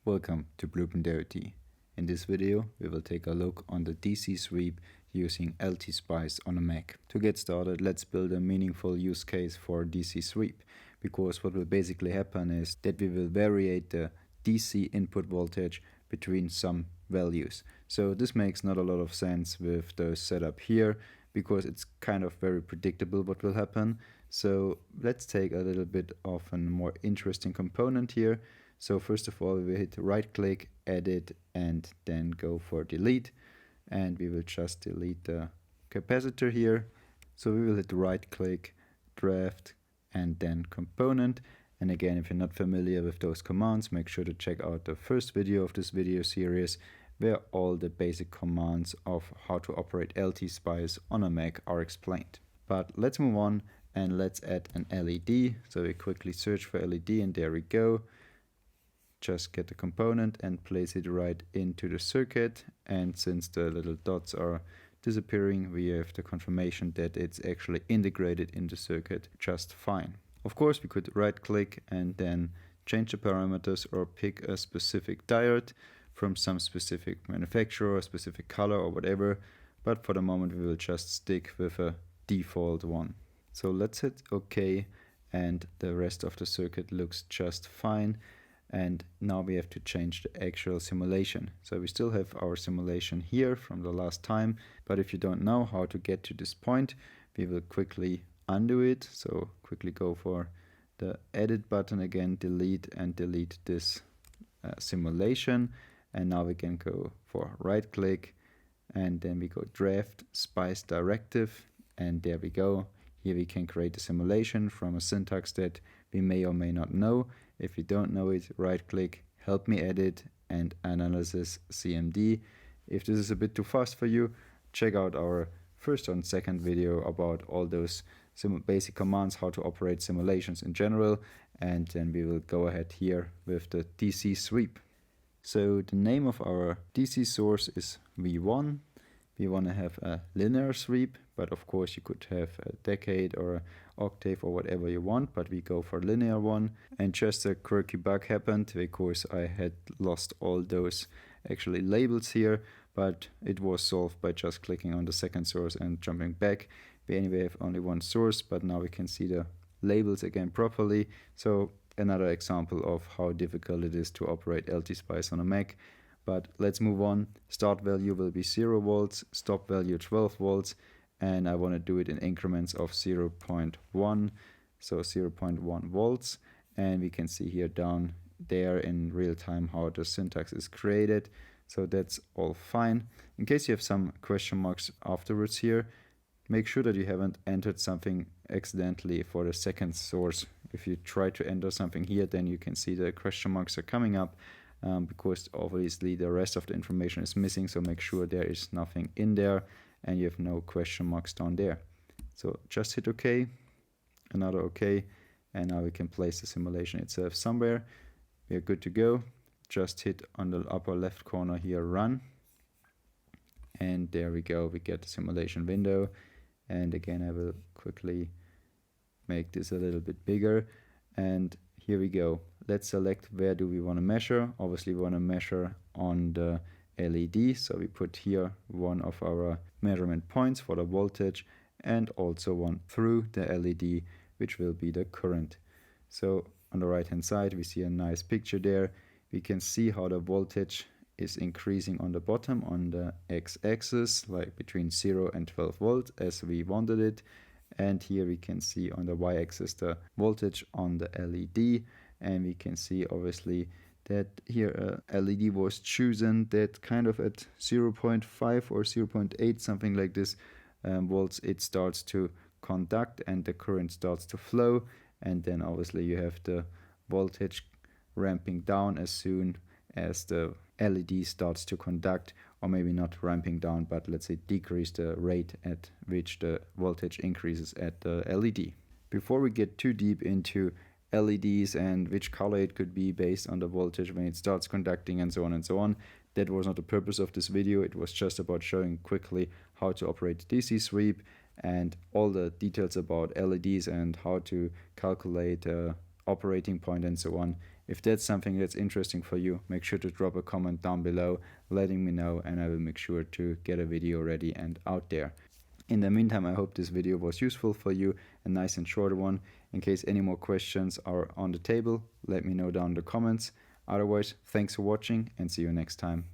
Welcome to Blueprint IoT. In this video, we will take a look on the DC sweep using LTspice on a Mac. To get started, let's build a meaningful use case for DC sweep, because what will basically happen is that we will vary the DC input voltage between some values. So this makes not a lot of sense with the setup here, because it's kind of very predictable what will happen. So let's take a little bit of a more interesting component here. So first of all, we will hit right click, edit, and then go for delete. And we will just delete the capacitor here. So we will hit right click, draft, and then component. And again, if you're not familiar with those commands, make sure to check out the first video of this video series, where all the basic commands of how to operate LTspice on a Mac are explained. But let's move on and let's add an LED. So we quickly search for LED, and there we go. Just get the component and place it right into the circuit, and since the little dots are disappearing, we have the confirmation that it's actually integrated in the circuit just fine. Of course, we could right click and then change the parameters or pick a specific diode from some specific manufacturer, specific color or whatever, but for the moment we will just stick with a default one. So let's hit OK, and the rest of the circuit looks just fine. And now we have to change the actual simulation. So we still have our simulation here from the last time, but if you don't know how to get to this point, we will quickly undo it. So quickly go for the edit button again, delete this simulation. And now we can go for right click, and then we go draft spice directive, and there we go. Here we can create a simulation from a syntax that we may or may not know. If you don't know it, right click, help me edit, and analysis CMD. If this is a bit too fast for you, check out our first and second video about all those basic commands, how to operate simulations in general, and then we will go ahead here with the DC sweep. So the name of our DC source is V1. We want to have a linear sweep, but of course you could have a decade or an octave or whatever you want, but we go for linear one. And just a quirky bug happened because I had lost all those actually labels here, but it was solved by just clicking on the second source and jumping back. We anyway have only one source, but now we can see the labels again properly. So another example of how difficult it is to operate LTspice on a Mac. But let's move on. Start value will be 0 volts, stop value 12 volts, and I want to do it in increments of 0.1, so 0.1 volts. And we can see here down there in real time how the syntax is created. So that's all fine. In case you have some question marks afterwards here, make sure that you haven't entered something accidentally for the second source. If you try to enter something here, then you can see the question marks are coming up. Because obviously the rest of the information is missing, so make sure there is nothing in there and you have no question marks down there. So just hit OK, another OK, and now we can place the simulation itself somewhere. We are good to go. Just hit on the upper left corner here, run, and there we go, we get the simulation window. And again, I will quickly make this a little bit bigger, and here we go. Let's select where do we want to measure. Obviously we want to measure on the LED, so we put here one of our measurement points for the voltage and also one through the LED, which will be the current. So on the right hand side we see a nice picture there. We can see how the voltage is increasing on the bottom on the x-axis, like between 0 and 12 volts as we wanted it. And here we can see on the y-axis the voltage on the LED. And we can see obviously that here LED was chosen that kind of at 0.5 or 0.8, something like this, volts, it starts to conduct and the current starts to flow. And then obviously you have the voltage ramping down as soon as the LED starts to conduct, or maybe not ramping down, but let's say decrease the rate at which the voltage increases at the LED. Before we get too deep into LEDs and which color it could be based on the voltage when it starts conducting and so on and so on, that was not the purpose of this video. It was just about showing quickly how to operate DC sweep, and all the details about LEDs and how to calculate operating point and so on If that's something that's interesting for you, make sure to drop a comment down below letting me know, and I will make sure to get a video ready and out there. In the meantime, I hope this video was useful for you, a nice and short one. In case any more questions are on the table, let me know down in the comments. Otherwise, thanks for watching and see you next time.